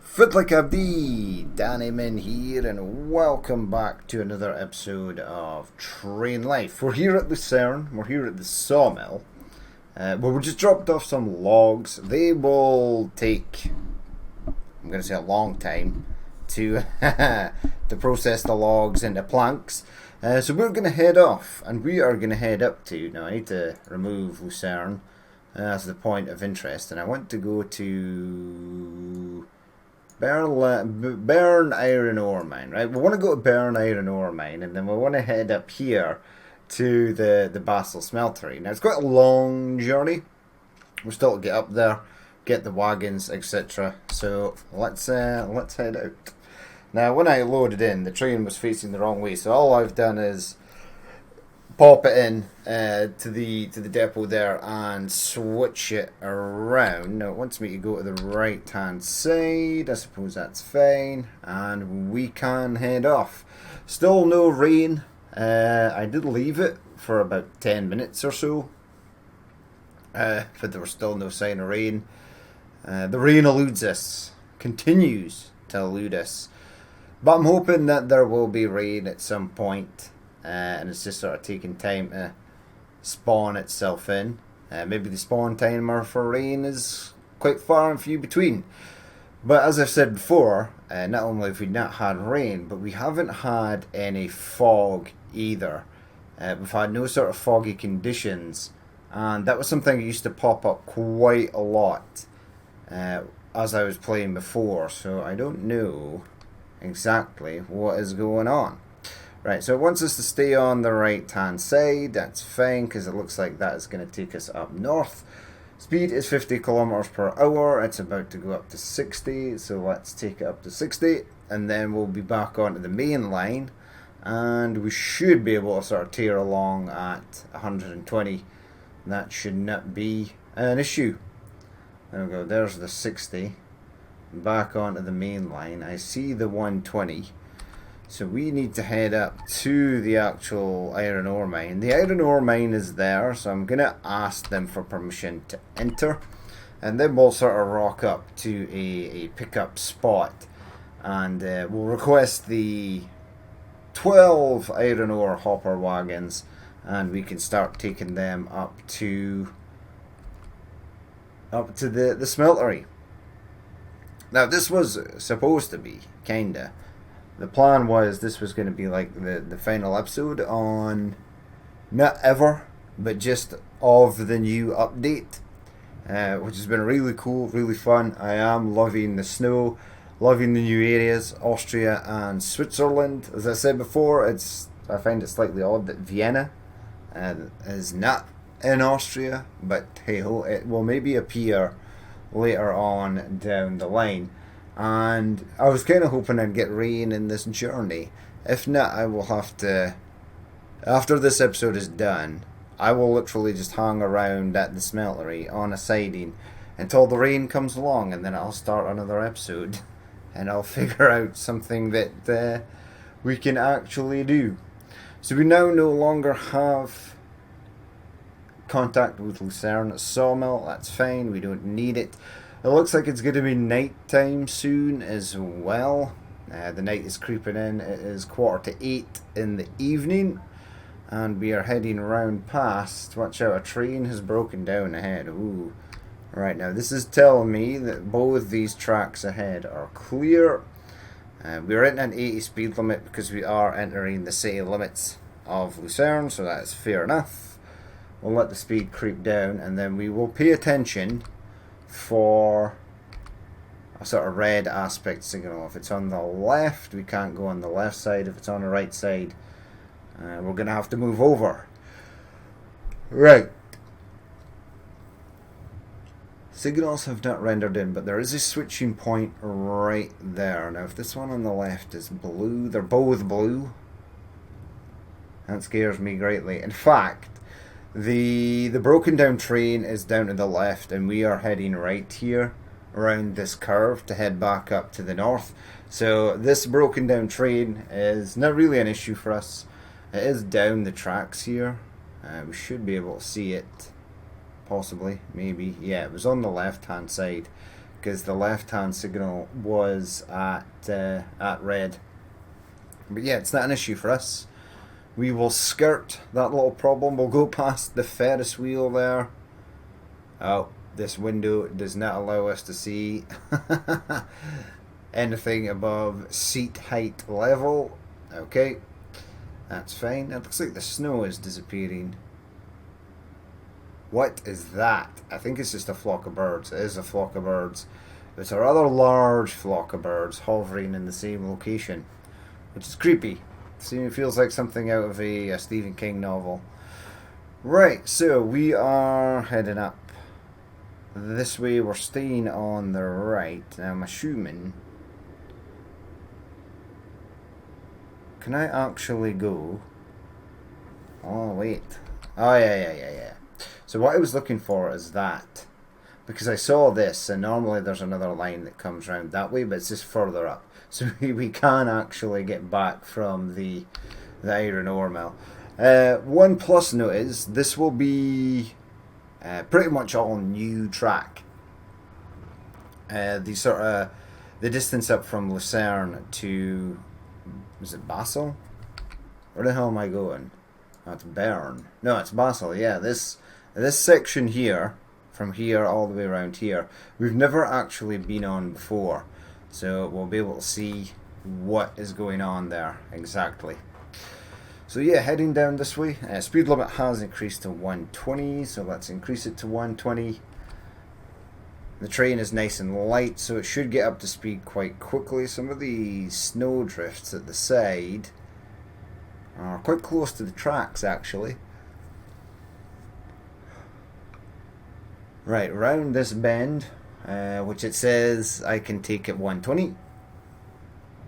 Fit like a bee, Danny Min here, and welcome back to another episode of Train Life. We're here at Lucerne, we're here at the sawmill, where we just dropped off some logs. They will take, I'm going to say a long time, to to process the logs into planks. So we're going to head off, and we are going to head up to, now I need to remove Lucerne as the point of interest, and I want to go to Burn Iron Ore Mine, right? We want to go to Burn Iron Ore Mine, and then we want to head up here to the Basel Smeltery. Now, it's quite a long journey. We're still to get up there, get the wagons, etc. So, let's head out. Now, when I loaded in, the train was facing the wrong way, so all I've done is pop it in to the depot there and switch it around. Now it wants me to go to the right hand side. I suppose that's fine, and we can head off. Still no rain. I did leave it for about 10 minutes or so, but there was still no sign of rain. The rain eludes us, continues to elude us, but I'm hoping that there will be rain at some point. And it's just sort of taking time to spawn itself in. Maybe the spawn timer for rain is quite far and few between. But as I've said before, not only have we not had rain, but we haven't had any fog either. We've had no sort of foggy conditions, and that was something that used to pop up quite a lot as I was playing before, so I don't know exactly what is going on. Right, so it wants us to stay on the right hand side. That's fine, because it looks like that is going to take us up north. Speed is 50 kilometers per hour. It's about to go up to 60, so let's take it up to 60, and then we'll be back onto the main line, and we should be able to sort of tear along at 120. That should not be an issue. There we go, there's the 60. Back onto the main line. I see the 120. So we need to head up to the actual iron ore mine. The iron ore mine is there, so I'm going to ask them for permission to enter. And then we'll sort of rock up to a pickup spot. And we'll request the 12 iron ore hopper wagons. And we can start taking them up to the smeltery. Now this was supposed to be, kinda. The plan was this was going to be like the final episode on, not ever, but just of the new update, which has been really cool, really fun. I am loving the snow, loving the new areas, Austria and Switzerland. As I said before, I find it slightly odd that Vienna is not in Austria, but hey ho, it will maybe appear later on down the line. And I was kind of hoping I'd get rain in this journey. If not, I will have to, after this episode is done, I will literally just hang around at the smeltery on a siding until the rain comes along, and then I'll start another episode and I'll figure out something that we can actually do. So we now no longer have contact with Lucerne Sawmill. That's fine, we don't need it. It looks like it's going to be night time soon as well. The night is creeping in. It is 7:45 in the evening, and we are heading around past. Watch out, a train has broken down ahead. Ooh. Right, now this is telling me that both these tracks ahead are clear. We're in an 80 speed limit because we are entering the city limits of Lucerne, so that is fair enough. We'll let the speed creep down, and then we will pay attention for a sort of red aspect signal. If it's on the left, we can't go on the left side. If it's on the right side, we're going to have to move over. Right. Signals have not rendered in, but there is a switching point right there. Now, if this one on the left is blue, they're both blue. That scares me greatly. In fact, the broken down train is down to the left, and we are heading right here around this curve to head back up to the north. So this broken down train is not really an issue for us. It is down the tracks here. We should be able to see it, possibly, maybe. Yeah, it was on the left hand side because the left-hand signal was at red. But yeah, it's not an issue for us. We will skirt that little problem. We'll go past the Ferris wheel there. Oh, this window does not allow us to see anything above seat height level. Okay, that's fine. It looks like the snow is disappearing. What is that? I think it's just a flock of birds. It is a flock of birds. There's a rather large flock of birds hovering in the same location, which is creepy. It feels like something out of a Stephen King novel. Right, so we are heading up this way. We're staying on the right. Now I'm assuming... Can I actually go... Oh, wait. Oh, yeah. So what I was looking for is that. Because I saw this, and normally there's another line that comes around that way, but it's just further up. So we can actually get back from the iron ore mill. One plus note is this will be pretty much all new track. The distance up from Lucerne to, is it Basel? Where the hell am I going? Oh, it's Bern. No, it's Basel. Yeah, this section here, from here all the way around here, we've never actually been on before. So we'll be able to see what is going on there exactly. So yeah, heading down this way. Speed limit has increased to 120, so let's increase it to 120. The train is nice and light, so it should get up to speed quite quickly. Some of the snow drifts at the side are quite close to the tracks actually. Right, round this bend, which it says I can take at 120.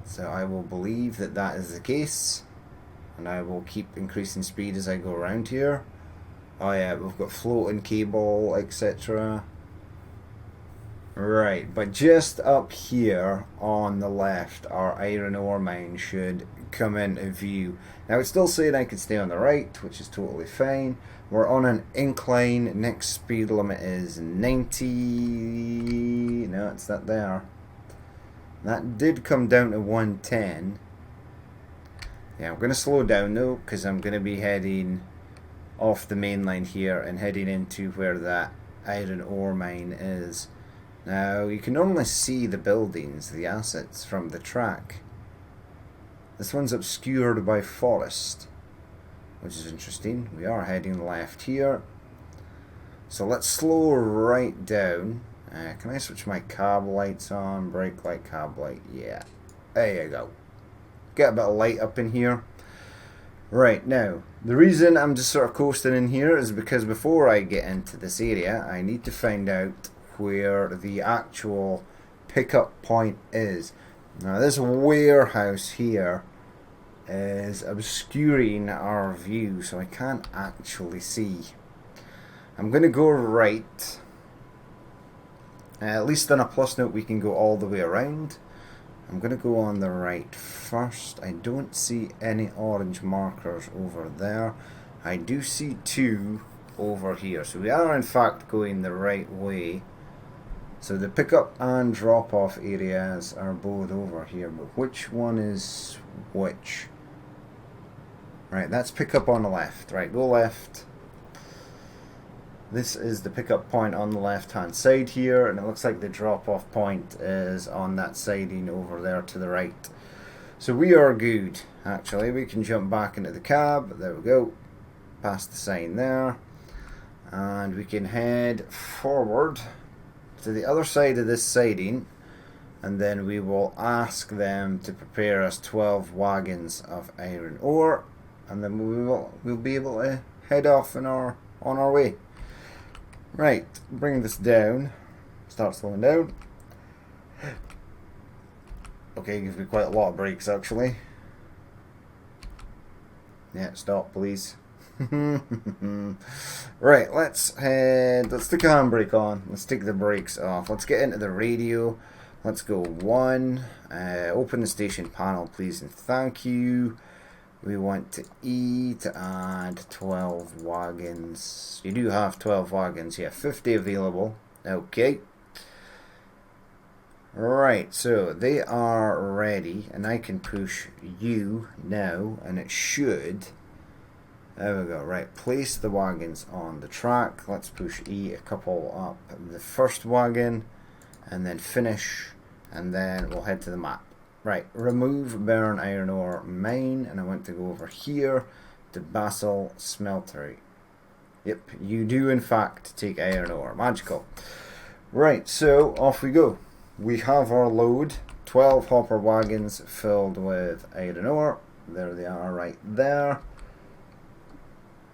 So I will believe that that is the case. And I will keep increasing speed as I go around here. Oh yeah, we've got floating cable, etc. Right, but just up here on the left, our iron ore mine should come into view. Now it's still saying I can stay on the right, which is totally fine. We're on an incline. Next speed limit is 90. No, it's not there. That did come down to 110. Yeah, I'm going to slow down though, because I'm going to be heading off the main line here and heading into where that iron ore mine is. Now, you can normally see the buildings, the assets from the track. This one's obscured by forest, which is interesting. We are heading left here. So let's slow right down. Can I switch my cab lights on? Brake light, cab light. Yeah. There you go. Get a bit of light up in here. Right, now, the reason I'm just sort of coasting in here is because before I get into this area, I need to find out where the actual pickup point is. Now, this warehouse here is obscuring our view, so I can't actually see. I'm going to go right. At least on a plus note, we can go all the way around. I'm going to go on the right first. I don't see any orange markers over there. I do see two over here. So we are in fact going the right way. So the pickup and drop off areas are both over here. But which one is which? Right, that's pickup on the left. Right, go left. This is the pickup point on the left hand side here, and it looks like the drop off point is on that siding over there to the right. So we are good, actually. We can jump back into the cab. There we go. Past the sign there. And we can head forward to the other side of this siding, and then we will ask them to prepare us 12 wagons of iron ore, and then we'll be able to head off on our way. Right, bring this down. Start slowing down. Okay, gives me quite a lot of brakes actually. Yeah, stop please. Right, let's stick a handbrake on. Let's take the brakes off. Let's get into the radio. Let's go 1. Open the station panel please and thank you. We want to E to add 12 wagons. You do have 12 wagons, yeah, 50 available. Okay. Right, so they are ready, and I can push you now, and it should. There we go. Right, place the wagons on the track. Let's push E a couple up the first wagon, and then finish, and then we'll head to the map. Right, remove burn iron ore mine, and I want to go over here to Basel Smeltery. Yep, you do in fact take iron ore. Magical. Right, so off we go. We have our load, 12 hopper wagons filled with iron ore. There they are right there.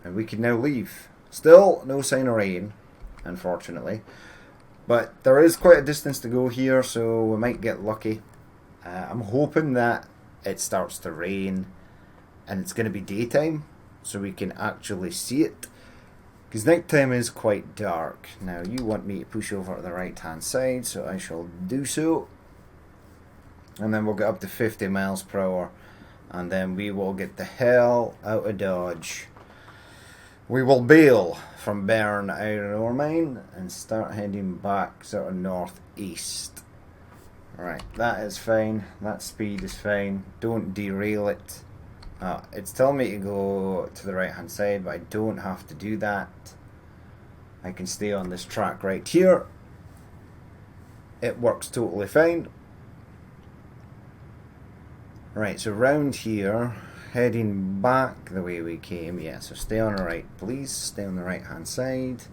And we can now leave. Still no sign of rain, unfortunately. But there is quite a distance to go here, so we might get lucky. I'm hoping that it starts to rain and it's going to be daytime, so we can actually see it. Because nighttime is quite dark. Now you want me to push over to the right hand side, so I shall do so. And then we'll get up to 50 miles per hour. And then we will get the hell out of Dodge. We will bail from Bern Iron Ore Mine and start heading back sort of northeast. Right, that is fine. That speed is fine. Don't derail it. It's telling me to go to the right hand side, but I don't have to do that. I can stay on this track right here. It works totally fine. Right, so round here, heading back the way we came. Yeah, so stay on the right, please. Stay on the right hand side.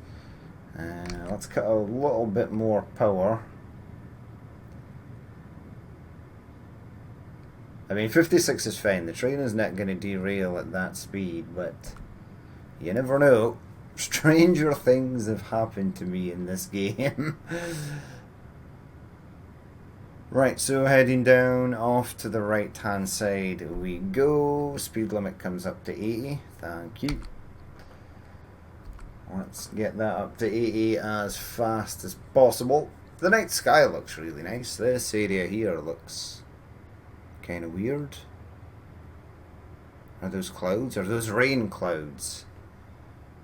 Let's cut a little bit more power. I mean, 56 is fine. The train is not going to derail at that speed, but you never know. Stranger things have happened to me in this game. Right, so heading down off to the right hand side we go. Speed limit comes up to 80. Thank you. Let's get that up to 80 as fast as possible. The night sky looks really nice. This area here looks kind of weird. Are those clouds? Are those rain clouds?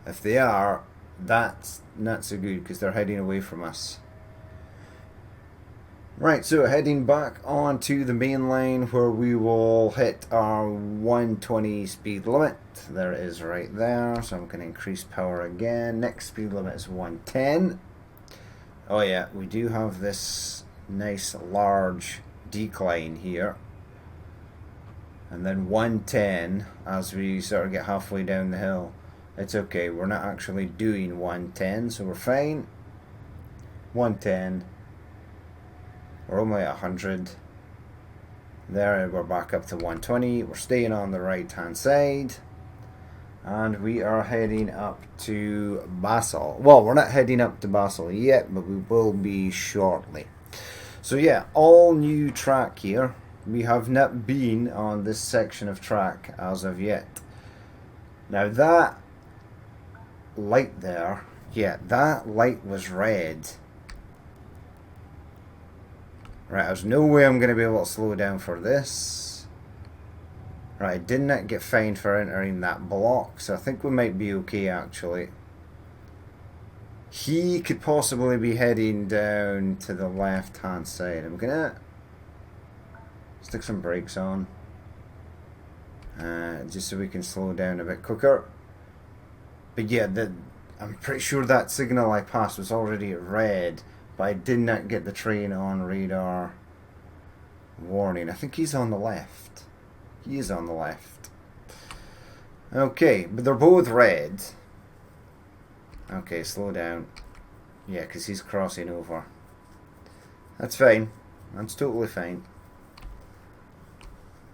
If they are, that's not so good because they're heading away from us. Right, so heading back onto the main line where we will hit our 120 speed limit. There it is right there. So I'm going to increase power again. Next speed limit is 110. Oh yeah, we do have this nice large decline here. And then 110 as we sort of get halfway down the hill. It's okay, we're not actually doing 110, so we're fine. 110. We're only at 100. There, we're back up to 120. We're staying on the right hand side. And we are heading up to Basel. Well, we're not heading up to Basel yet, but we will be shortly. So yeah, all new track here. We have not been on this section of track as of yet. Now that light there, yeah, that light was red. Right, there's no way I'm going to be able to slow down for this. Right, I did not get fined for entering that block, so I think we might be okay actually. He could possibly be heading down to the left hand side. I'm going to stick some brakes on. Just so we can slow down a bit quicker. But yeah, I'm pretty sure that signal I passed was already red. But I did not get the train on radar warning. I think he's on the left. He is on the left. Okay, but they're both red. Okay, slow down. Yeah, because he's crossing over. That's fine. That's totally fine.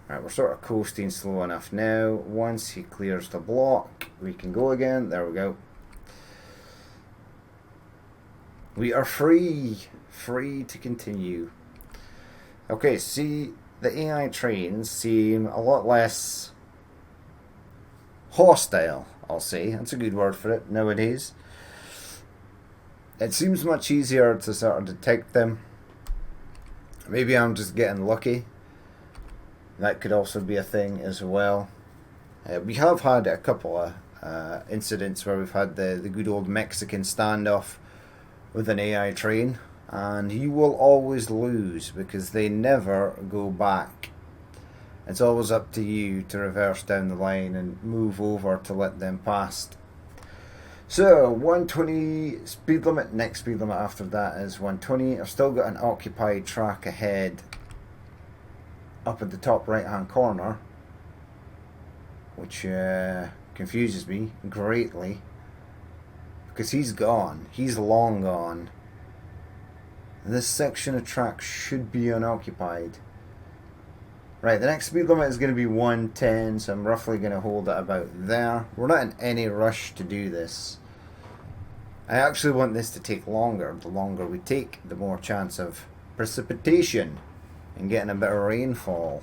Right, we're sort of coasting slow enough now. Once he clears the block, we can go again. There we go. We are free. Free to continue. Okay, see, the AI trains seem a lot less hostile, I'll say. That's a good word for it nowadays. It seems much easier to sort of detect them. Maybe I'm just getting lucky. That could also be a thing as well. We have had a couple of incidents where we've had the good old Mexican standoff with an AI train. and you will always lose because they never go back. It's always up to you to reverse down the line and move over to let them past. So 120 speed limit, next speed limit after that is 120. I've still got an occupied track ahead up at the top right hand corner, which confuses me greatly because he's gone. He's long gone. This section of track should be unoccupied. Right, the next speed limit is going to be 110, so I'm roughly going to hold it about there. We're not in any rush to do this. I actually want this to take longer. The longer we take, the more chance of precipitation and getting a bit of rainfall.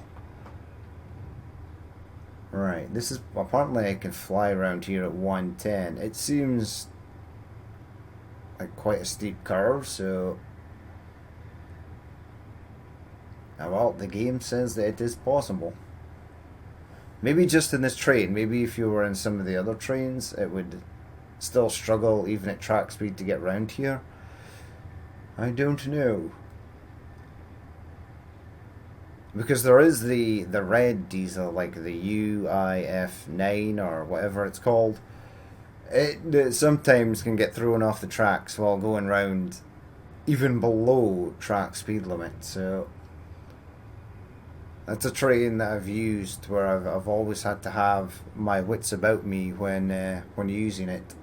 Right, this is, apparently I can fly around here at 110. It seems like quite a steep curve, so... well, the game says that it is possible. Maybe just in this train. Maybe if you were in some of the other trains, it would still struggle even at track speed to get round here. I don't know. Because there is the red diesel, like the UIF9 or whatever it's called. It sometimes can get thrown off the tracks while going round even below track speed limit, so... that's a train that I've used where I've always had to have my wits about me when using it.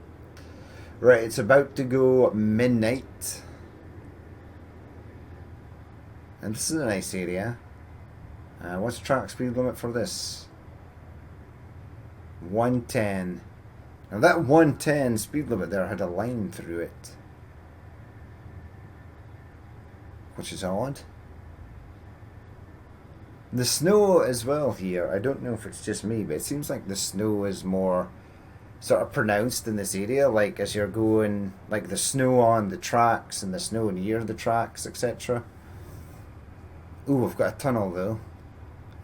Right, it's about to go midnight. And this is a nice area. What's the track speed limit for this? 110. Now that 110 speed limit there had a line through it, which is odd. The snow as well here, I don't know if it's just me, but it seems like the snow is more sort of pronounced in this area, like as you're going, like the snow on the tracks and the snow near the tracks, etc. Ooh, we've got a tunnel though.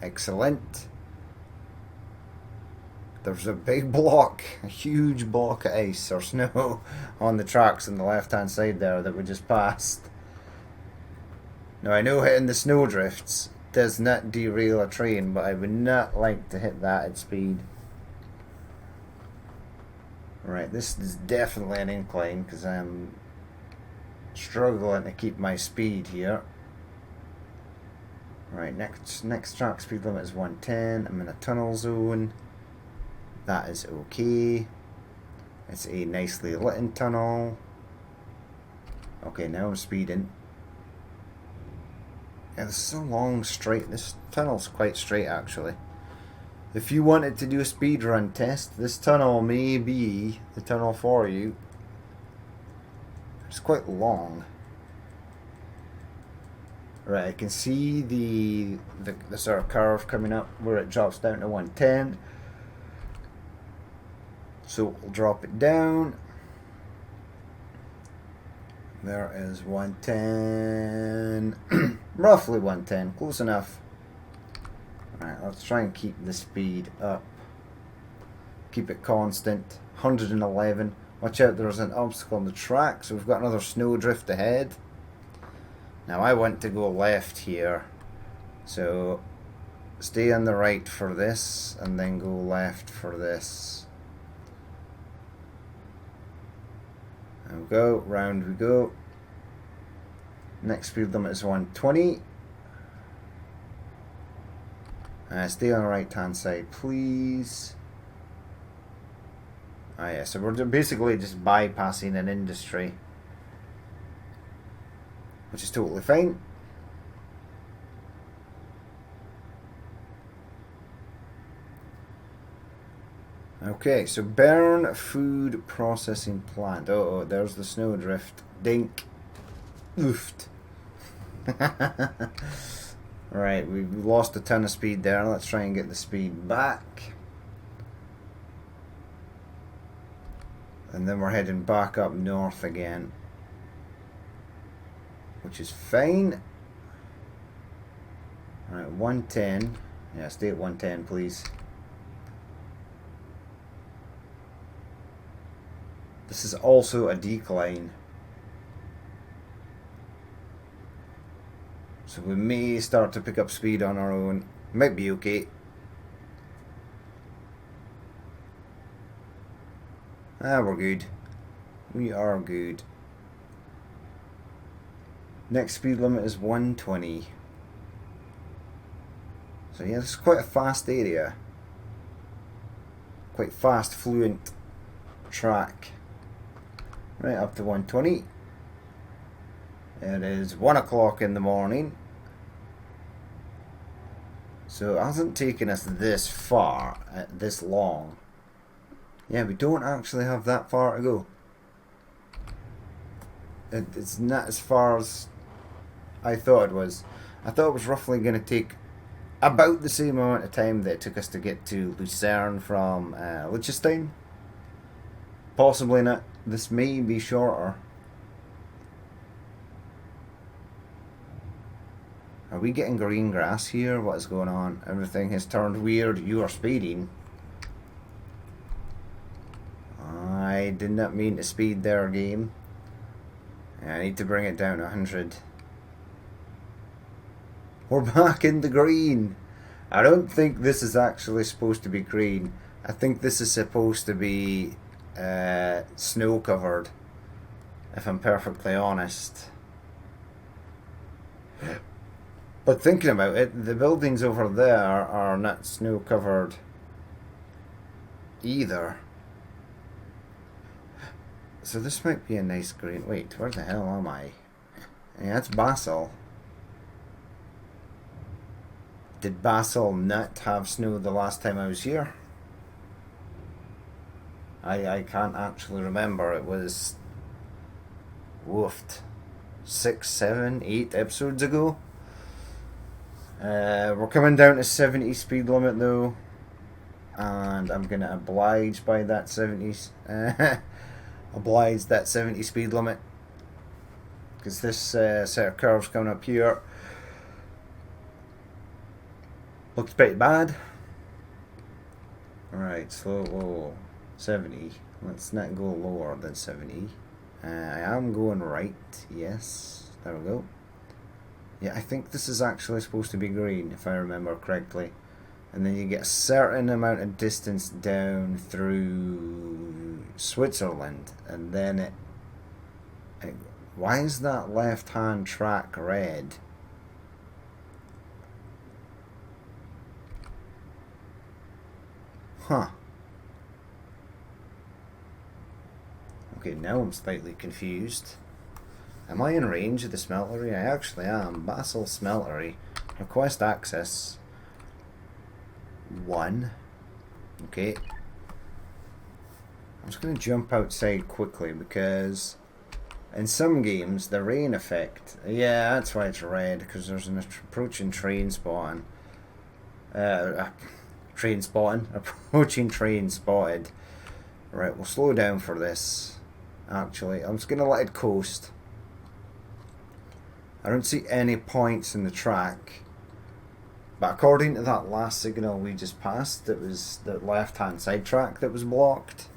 Excellent. There's a big block, a huge block of ice or snow on the tracks on the left hand side there that we just passed. Now I know hitting the snowdrifts does not derail a train, but I would not like to hit that at speed. Right, this is definitely an incline because I'm struggling to keep my speed here. Right, next track speed limit is 110. I'm in a tunnel zone. That is okay. It's a nicely lit tunnel. Okay, now I'm speeding. Yeah, this is a long straight. This tunnel's quite straight actually. If you wanted to do a speed run test, this tunnel may be the tunnel for you. It's quite long. Right, I can see the sort of curve coming up where it drops down to 110. So we'll drop it down. There is 110. Roughly 110, close enough. Alright, let's try and keep the speed up. Keep it constant. 111. Watch out, there's an obstacle on the track, so we've got another snowdrift ahead. Now I want to go left here, so stay on the right for this and then go left for this. There we go, round we go. Next speed limit is 120. Stay on the right hand side, please. Ah, yeah, so we're basically just bypassing an industry, which is totally fine. Okay, so Bern Food Processing Plant. Oh, there's the snowdrift. Dink. Oofed. Right, we've lost a ton of speed there. Let's try and get the speed back. And then we're heading back up north again, which is fine. Alright, 110. Yeah, stay at 110, please. This is also a decline. So we may start to pick up speed on our own. Might be okay. We're good. We are good. Next speed limit is 120. So yeah, this is quite a fast area. Quite fast, fluent track. Right up to 120. It is 1 o'clock in the morning. So it hasn't taken us this far, this long. Yeah, we don't actually have that far to go. It's not as far as I thought it was. I thought it was roughly going to take about the same amount of time that it took us to get to Lucerne from Liechtenstein. Possibly not. This may be shorter. Are we getting green grass here? What is going on? Everything has turned weird. You are speeding. I did not mean to speed there, game. I need to bring it down 100. We're back in the green. I don't think this is actually supposed to be green. I think this is supposed to be snow covered, if I'm perfectly honest. But thinking about it, the buildings over there are not snow covered either. So this might be a nice green. Wait, where the hell am I? Yeah, that's Basel. Did Basel not have snow the last time I was here? I can't actually remember. It was woofed 6, 7, 8 episodes ago. We're coming down to 70 speed limit though, and I'm gonna oblige by that 70 oblige that 70 speed limit, because this set of curves coming up here looks pretty bad. Alright, slow, 70. Let's not go lower than 70. I am going right, yes, there we go. Yeah, I think this is actually supposed to be green, if I remember correctly. And then you get a certain amount of distance down through Switzerland, and then it why is that left-hand track red? Huh. Okay, now I'm slightly confused. Am I in range of the smeltery? I actually am. Basel Smeltery. Request access. 1. Okay. I'm just going to jump outside quickly because in some games the rain effect. Yeah, that's why it's red, because there's an approaching train spawn. Train spawn. Approaching train spotted. Right, we'll slow down for this. Actually, I'm just going to let it coast. I don't see any points in the track. But according to that last signal we just passed, it was the left-hand side track that was blocked.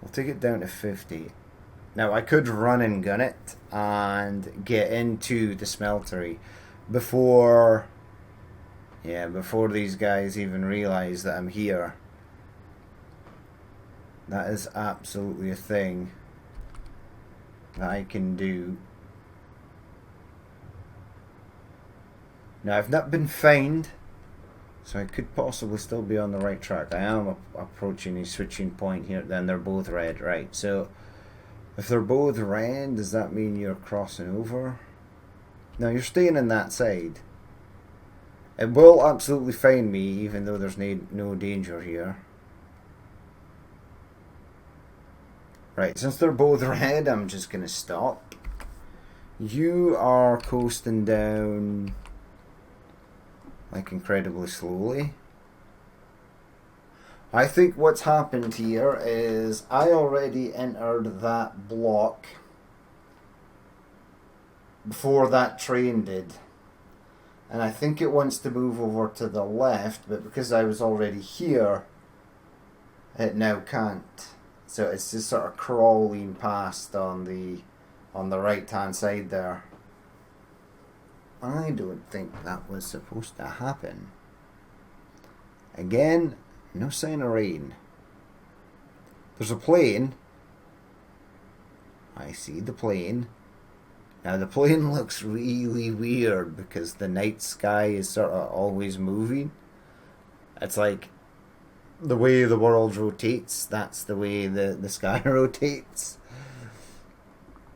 We'll take it down to 50. Now, I could run and gun it and get into the smeltery before these guys even realize that I'm here. That is absolutely a thing that I can do. Now, I've not been fined, so I could possibly still be on the right track. I am approaching a switching point here. Then they're both red, right? So if they're both red, does that mean you're crossing over? No, you're staying on that side. It will absolutely fine me, even though there's no danger here. Right, since they're both red, I'm just going to stop. You are coasting down like incredibly slowly. I think what's happened here is I already entered that block before that train did. And I think it wants to move over to the left, but because I was already here, it now can't. So it's just sort of crawling past on the right hand side there. I don't think that was supposed to happen. Again, no sign of rain. There's a plane. I see the plane. Now the plane looks really weird because the night sky is sort of always moving. It's like the way the world rotates, that's the way the sky rotates.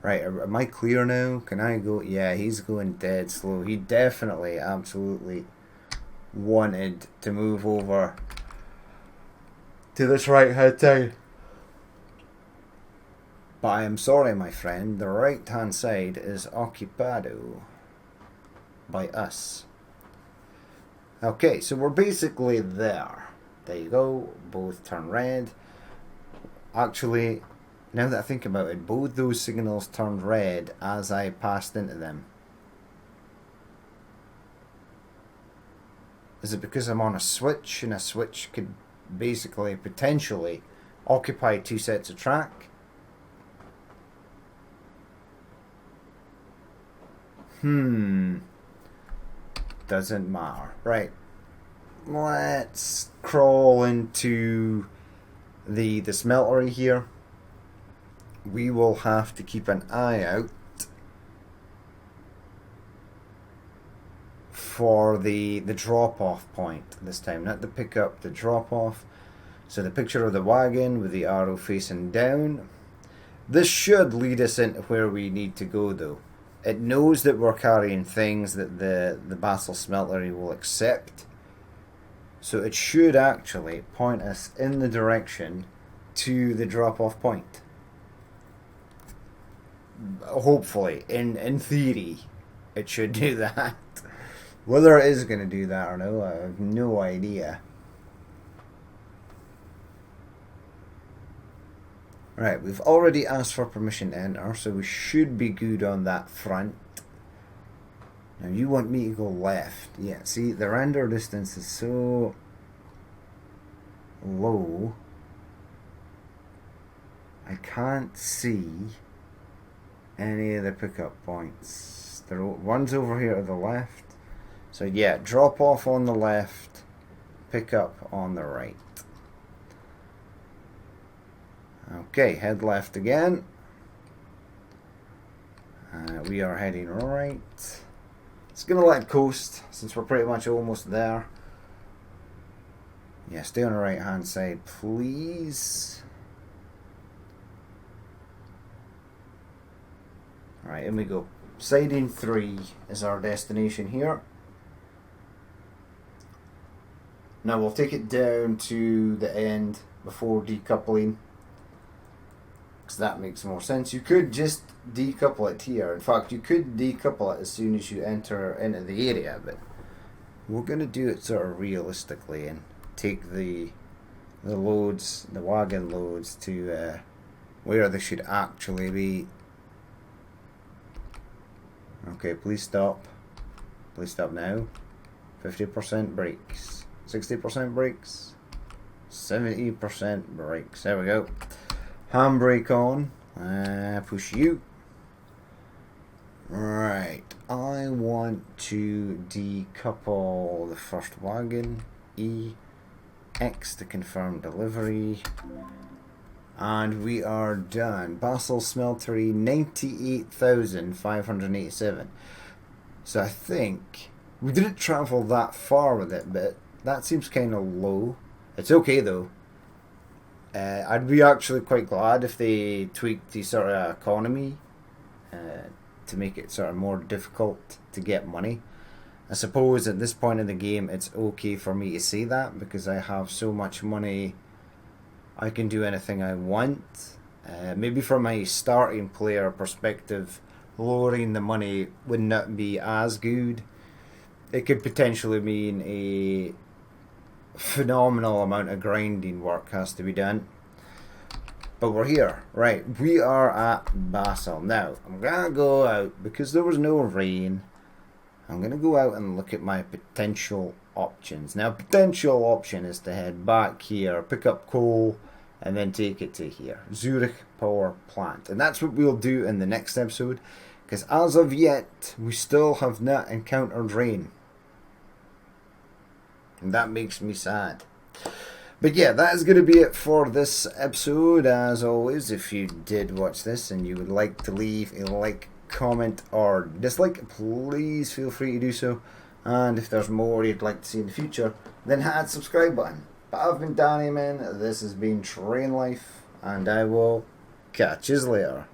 Right, am I clear now? Can I go? Yeah, he's going dead slow. He definitely, absolutely wanted to move over to this right hand side. But I am sorry, my friend, the right hand side is occupado by us. Okay, so we're basically there. There you go, both turn red. Actually, now that I think about it, both those signals turned red as I passed into them. Is it because I'm on a switch, and a switch could basically, potentially, occupy two sets of track? Doesn't matter. Right. Let's crawl into the smeltery here. We will have to keep an eye out for the drop-off point this time. Not the pickup, the drop-off. So the picture of the wagon with the arrow facing down. This should lead us into where we need to go, though. It knows that we're carrying things that the Basel Smeltery will accept. So it should actually point us in the direction to the drop-off point. Hopefully, in theory, it should do that. Whether it is going to do that or no, I have no idea. Right, we've already asked for permission to enter, so we should be good on that front. Now you want me to go left. Yeah, see, the render distance is so low. I can't see any of the pickup points. The one's over here to the left. So yeah, drop off on the left, pick up on the right. Okay, head left again. We are heading right. It's going to let coast since we're pretty much almost there. Yeah, stay on the right hand side, please. Alright, in we go. Siding 3 is our destination here. Now we'll take it down to the end before decoupling, because that makes more sense. You could just decouple it here. In fact, you could decouple it as soon as you enter into the area, but we're going to do it sort of realistically and take the loads, the wagon loads, to where they should actually be. Okay, please stop. Please stop now. 50% brakes. 60% brakes. 70% brakes. There we go. Handbrake on. Push you. Right. I want to decouple the first wagon. E. X to confirm delivery. And we are done. Basel Smeltery, 98,587. So I think we didn't travel that far with it, but that seems kind of low. It's okay though. I'd be actually quite glad if they tweaked the sort of economy to make it sort of more difficult to get money. I suppose at this point in the game it's okay for me to say that because I have so much money. I can do anything I want. Maybe from my starting player perspective, lowering the money would not be as good. It could potentially mean a phenomenal amount of grinding work has to be done. But we're here. Right, we are at Basel. Now, I'm going to go out, because there was no rain, I'm going to go out and look at my potential options. Now, potential option is to head back here, pick up coal, and then take it to here. Zurich Power Plant. And that's what we'll do in the next episode. Because as of yet, we still have not encountered rain. And that makes me sad. But yeah, that is going to be it for this episode. As always, if you did watch this and you would like to leave a like, comment, or dislike, please feel free to do so. And if there's more you'd like to see in the future, then hit that subscribe button. But I've been Danny Man, this has been Train Life, and I will catch you later.